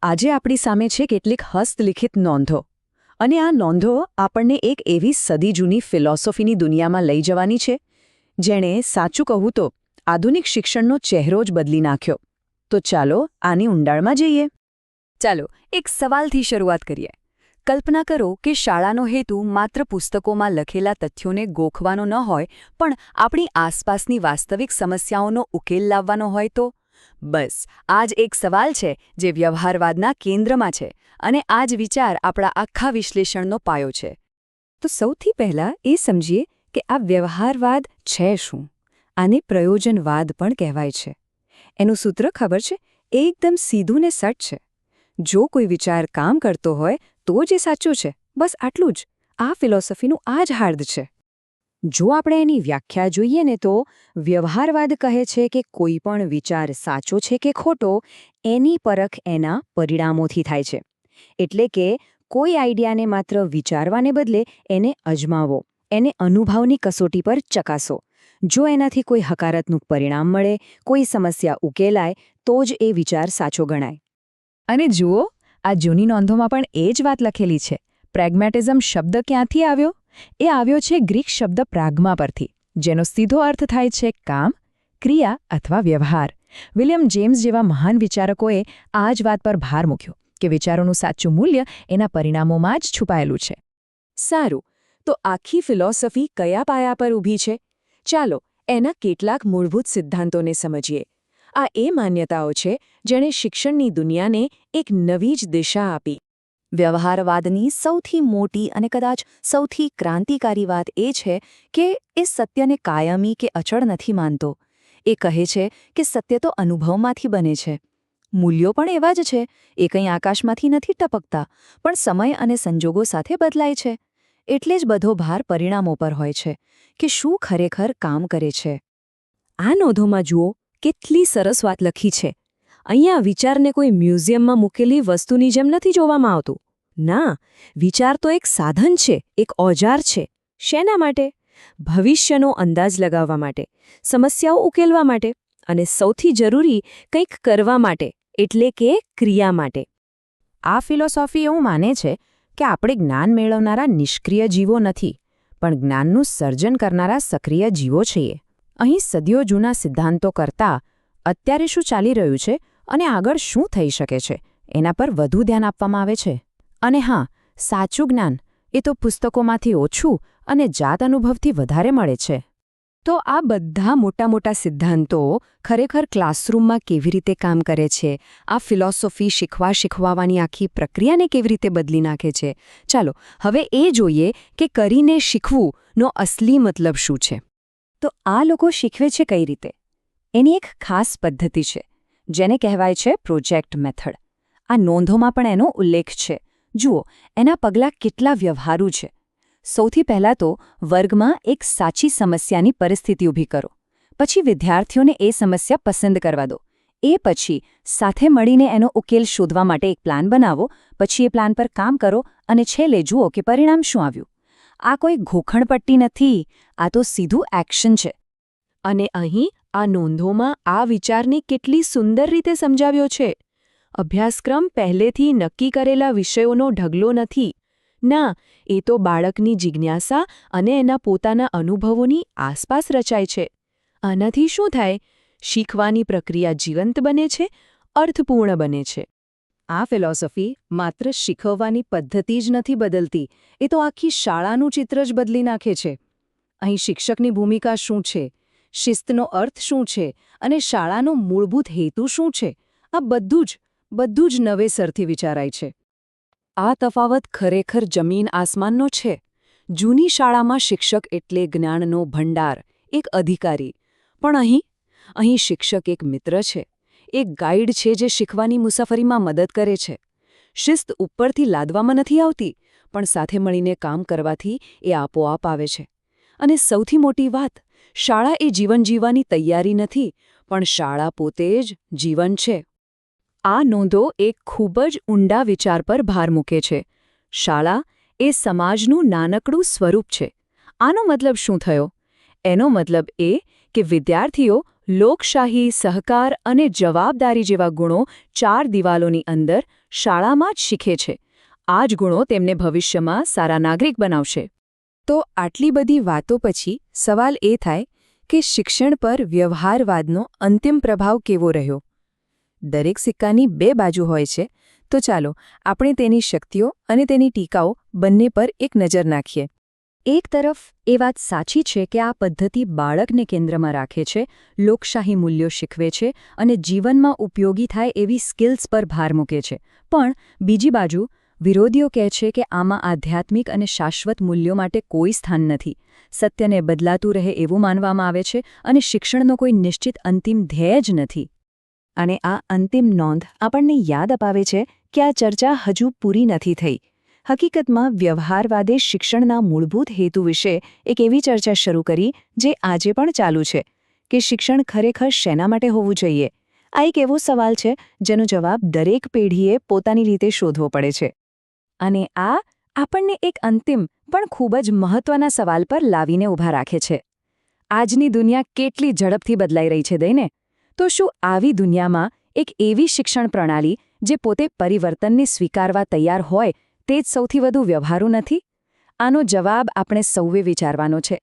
આજે આપણી સામે છે કેટલીક હસ્તલિખિત નોંધો અને આ નોંધો આપણને એક એવી સદી જૂની ફિલોસોફીની દુનિયામાં લઈ જવાની છે જેણે સાચું કહું તો આધુનિક શિક્ષણનો ચહેરો જ બદલી નાખ્યો. તો ચાલો આની ઊંડાણમાં જઈએ. ચાલો એક સવાલથી શરૂઆત કરીએ. કલ્પના કરો કે શાળાનો હેતુ માત્ર પુસ્તકોમાં લખેલા તથ્યોને ગોખવાનો ન હોય પણ આપણી આસપાસની વાસ્તવિક સમસ્યાઓનો ઉકેલ લાવવાનો હોય તો? બસ આ જ એક સવાલ છે જે વ્યવહારવાદના કેન્દ્રમાં છે અને આ જ વિચાર આપણા આખા વિશ્લેષણનો પાયો છે. તો સૌથી પહેલાં એ સમજીએ કે આ વ્યવહારવાદ છે શું. આને પ્રયોજનવાદ પણ કહેવાય છે. એનું સૂત્ર ખબર છે? એકદમ સીધું ને સટ છે. જો કોઈ વિચાર કામ કરતો હોય તો જ એ સાચો છે, બસ આટલું જ. આ ફિલોસોફીનું આ જ હાર્દ છે. જો આપણે એની વ્યાખ્યા જોઈએ ને તો વ્યવહારવાદ કહે છે કે કોઈ પણ વિચાર સાચો છે કે ખોટો એની પરખ એના પરિણામોથી થાય છે. એટલે કે કોઈ આઈડિયાને માત્ર વિચારવાને બદલે એને અજમાવો, એને અનુભવની કસોટી પર ચકાસો. જો એનાથી કોઈ હકારાત્મક પરિણામ મળે, કોઈ સમસ્યા ઉકેલાય તો જ એ વિચાર સાચો ગણાય. અને જુઓ, આ જૂની નોંધોમાં પણ એ જ વાત લખેલી છે. પ્રેગ્મેટિઝમ શબ્દ ક્યાંથી આવ્યો? એ આવ્યો છે ગ્રીક શબ્દ પ્રાગ્મા પરથી, જેનો સીધો અર્થ થાય છે કામ, ક્રિયા અથવા વ્યવહાર. વિલિયમ જેમ્સ જેવા મહાન વિચારકોએ આ જ વાત પર ભાર મૂક્યો કે વિચારોનું સાચું મૂલ્ય એના પરિણામોમાં જ છુપાયેલું છે. સારું, તો આખી ફિલોસોફી કયા પાયા પર ઊભી છે? ચાલો એના કેટલાક મૂળભૂત સિદ્ધાંતોને સમજીએ. આ એ માન્યતાઓ છે જેણે શિક્ષણની દુનિયાને એક નવી જ દિશા આપી. વ્યવહારવાદની સૌથી મોટી અને કદાચ સૌથી ક્રાંતિકારી વાત એ છે કે એ સત્યને કાયમી કે અચળ નથી માનતો. એ કહે છે કે સત્ય તો અનુભવમાંથી બને છે. મૂલ્યો પણ એવા જ છે. એ કંઈ આકાશમાંથી નથી ટપકતા, પણ સમય અને સંજોગો સાથે બદલાય છે. એટલે જ બધો ભાર પરિણામો પર હોય છે કે શું ખરેખર કામ કરે છે. આ નોંધોમાં જુઓ, કેટલી સરસ વાત લખી છે. અહીંયા વિચારને કોઈ મ્યુઝિયમમાં મૂકેલી વસ્તુની જેમ નથી જોવામાં આવતું. ના, વિચાર તો એક સાધન છે, એક ઓજાર છે. શેના માટે? ભવિષ્યનો અંદાજ લગાવવા માટે, સમસ્યાઓ ઉકેલવા માટે અને સૌથી જરૂરી કંઈક કરવા માટે, એટલે કે ક્રિયા માટે. આ ફિલોસોફી એવું માને છે કે આપણે જ્ઞાન મેળવનારા નિષ્ક્રિય જીવો નથી, પણ જ્ઞાનનું સર્જન કરનારા સક્રિય જીવો છીએ. અહીં સદીઓ જૂના સિદ્ધાંતો કરતાં અત્યારે શું ચાલી રહ્યું છે અને આગળ શું થઈ શકે છે એના પર વધુ ધ્યાન આપવામાં આવે છે. અને હા, સાચું જ્ઞાન એ તો પુસ્તકોમાંથી ઓછું અને જાત અનુભવથી વધારે મળે છે. તો આ બધા મોટા મોટા સિદ્ધાંતો ખરેખર ક્લાસરૂમમાં કેવી રીતે કામ કરે છે? આ ફિલોસોફી શીખવાવાની આખી પ્રક્રિયાને કેવી રીતે બદલી નાખે છે? ચાલો હવે એ જોઈએ કે કરીને શીખવુંનો અસલી મતલબ શું છે. તો આ લોકો શીખવે છે કઈ રીતે? એની એક ખાસ પદ્ધતિ છે જેને કહેવાય છે પ્રોજેક્ટ મેથડ. આ નોંધોમાં પણ એનો ઉલ્લેખ છે. જુઓ, એના પગલાં કેટલા વ્યવહારુ છે. સૌથી પહેલાં તો વર્ગમાં એક સાચી સમસ્યાની પરિસ્થિતિ ઊભી કરો. પછી વિદ્યાર્થીઓને એ સમસ્યા પસંદ કરવા દો. એ પછી સાથે મળીને એનો ઉકેલ શોધવા માટે એક પ્લાન બનાવો. પછી એ પ્લાન પર કામ કરો અને છેલ્લે જુઓ કે પરિણામ શું આવ્યું. આ કોઈ ઘોખણપટ્ટી નથી, આ તો સીધું એક્શન છે. અને અહીં આ નોંધોમાં આ વિચારને કેટલી સુંદર રીતે સમજાવ્યો છે. અભ્યાસક્રમ પહેલેથી નક્કી કરેલા વિષયોનો ઢગલો નથી. ના, એ તો બાળકની જિજ્ઞાસા અને એના પોતાના અનુભવોની આસપાસ રચાય છે. આનાથી શું થાય? શીખવાની પ્રક્રિયા જીવંત બને છે, અર્થપૂર્ણ બને છે. આ ફિલોસોફી માત્ર શીખવવાની પદ્ધતિ જ નથી બદલતી, એ તો આખી શાળાનું ચિત્ર જ બદલી નાખે છે. અહીં શિક્ષકની ભૂમિકા શું છે, શિસ્તનો અર્થ શું છે અને શાળાનો મૂળભૂત હેતુ શું છે, આ બધું જ નવેસરથી વિચારાય છે. આ તફાવત ખરેખર જમીન આસમાનનો છે. જૂની શાળામાં શિક્ષક એટલે જ્ઞાનનો ભંડાર, એક અધિકારી. પણ અહીં શિક્ષક એક મિત્ર છે, એક ગાઈડ છે જે શીખવાની મુસાફરીમાં મદદ કરે છે. શિસ્ત ઉપરથી લાદવામાં નથી આવતી, પણ સાથે મળીને કામ કરવાથી એ આપોઆપ આવે છે. અને સૌથી મોટી વાત, શાળા એ જીવન જીવવાની તૈયારી નથી, પણ શાળા પોતે જ જીવન છે. આ નોંધો એક ખૂબ જ ઊંડા વિચાર પર ભાર મૂકે છે. શાળા એ સમાજનું નાનકડું સ્વરૂપ છે. આનો મતલબ શું થયો? એનો મતલબ એ કે વિદ્યાર્થીઓ લોકશાહી, સહકાર અને જવાબદારી જેવા ગુણો ચાર દિવાલોની અંદર શાળામાં જ શીખે છે. આ જ ગુણો તેમને ભવિષ્યમાં સારા નાગરિક બનાવશે. તો આટલી બધી વાતો પછી સવાલ એ થાય કે શિક્ષણ પર વ્યવહારવાદનો અંતિમ પ્રભાવ કેવો રહ્યો? દરેક સિક્કાની બે બાજુ હોય છે, તો ચાલો આપણે તેની શક્તિઓ અને તેની ટીકાઓ બંને પર એક નજર નાખીએ. એક તરફ એ વાત સાચી છે કે આ પદ્ધતિ બાળકને કેન્દ્રમાં રાખે છે, લોકશાહી મૂલ્યો શીખવે છે અને જીવનમાં ઉપયોગી થાય એવી સ્કિલ્સ પર ભાર મૂકે છે. પણ બીજી બાજુ વિરોધીઓ કહે છે કે આમાં આધ્યાત્મિક અને શાશ્વત મૂલ્યો માટે કોઈ સ્થાન નથી. સત્યને બદલાતું રહે એવું માનવામાં આવે છે અને શિક્ષણનો કોઈ નિશ્ચિત અંતિમ ધ્યેય જ નથી. અને આ અંતિમ નોંધ આપણને યાદ અપાવે છે કે આ ચર્ચા હજુ પૂરી નથી થઈ. હકીકતમાં વ્યવહારવાદે શિક્ષણના મૂળભૂત હેતુ વિશે એક એવી ચર્ચા શરૂ કરી જે આજે પણ ચાલુ છે કે શિક્ષણ ખરેખર શેના માટે હોવું જોઈએ. આ એક એવો સવાલ છે જેનો જવાબ દરેક પેઢીએ પોતાની રીતે શોધવો પડે છે. અને આ આપણને એક અંતિમ પણ ખૂબ જ મહત્વના સવાલ પર લાવીને ઊભા રાખે છે. આજની દુનિયા કેટલી ઝડપથી બદલાઈ રહી છે દઈને? તો શું આવી દુનિયામાં એક એવી શિક્ષણ પ્રણાલી જે પોતે પરિવર્તનને સ્વીકારવા તૈયાર હોય તે જ સૌથી વધુ વ્યવહારુ નથી? આનો જવાબ આપણે સૌએ વિચારવાનો છે.